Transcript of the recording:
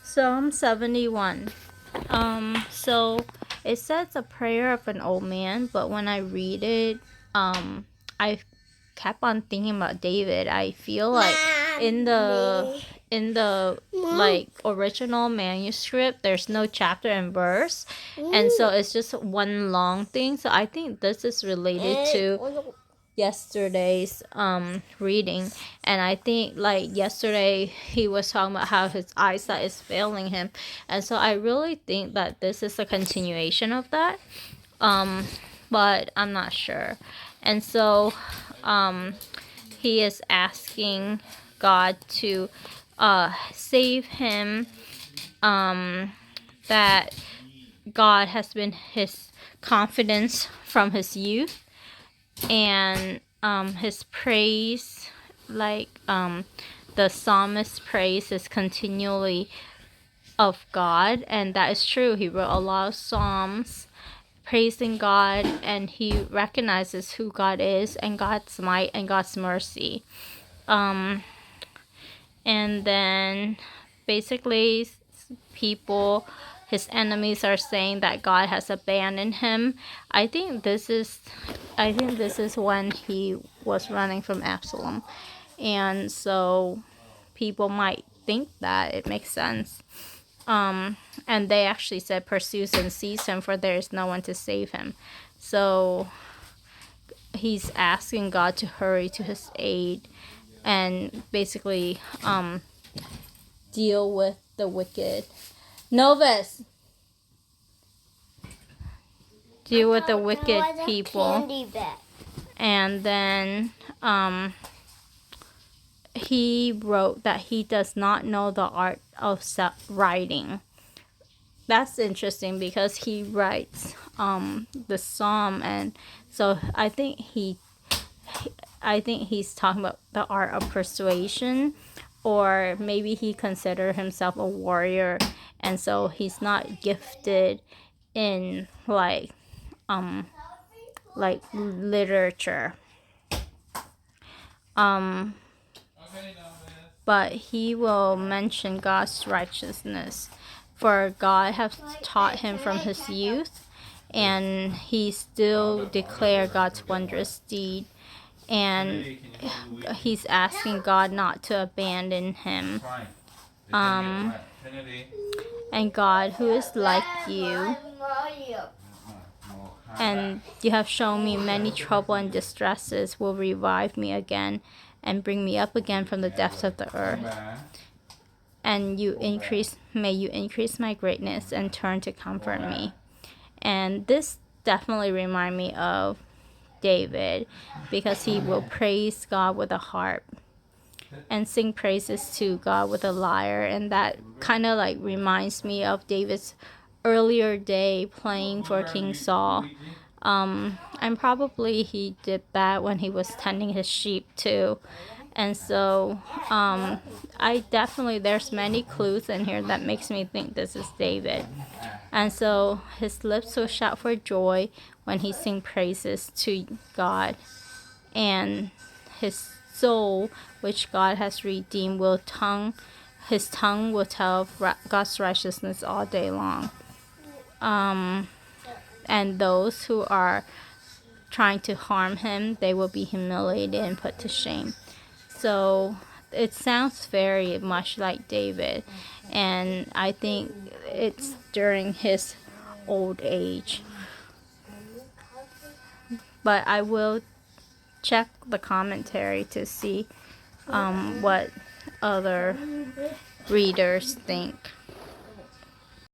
Psalm 71. So it says a prayer of an old man, but when I read it, I kept on thinking about David. I feel like in the like original manuscript, there's no chapter and verse, and so it's just one long thing. So I think this is related to yesterday's reading, and I think like yesterday he was talking about how his eyesight is failing him, and so I really think that this is a continuation of that, but I'm not sure. And so he is asking God to save him, that God has been his confidence from his youth, and his praise, like the psalmist praise is continually of God, and that is true. He wrote a lot of psalms praising God, and he recognizes who God is and God's might and God's mercy. And then basically people, his enemies, are saying that God has abandoned him. I think this is when he was running from Absalom, and so people might think that it makes sense. And they actually said, "Pursues and seize him, for there is no one to save him." So he's asking God to hurry to his aid and basically deal with the wicked. Novus, deal with the wicked people. And then he wrote that he does not know the art of writing. That's interesting because he writes the psalm, and so I think he's talking about the art of persuasion, or maybe he considered himself a warrior, and so he's not gifted in like literature. But he will mention God's righteousness, for God has taught him from his youth, and he still declare God's wondrous deed, and he's asking God not to abandon him. And God, who is like you, and you have shown me many trouble and distresses, will revive me again and bring me up again from the depths of the earth. And may you increase my greatness and turn to comfort me. And this definitely reminds me of David, because he will praise God with a harp and sing praises to God with a lyre, and that kind of like reminds me of David's earlier day playing for King Saul. And probably he did that when he was tending his sheep too. And so there's many clues in here that makes me think this is David. And so his lips will shout for joy when he sings praises to God, and his soul, which God has redeemed, his tongue will tell of God's righteousness all day long. And those who are trying to harm him, they will be humiliated and put to shame. So it sounds very much like David, and I think it's during his old age. But I will check the commentary to see what other readers think.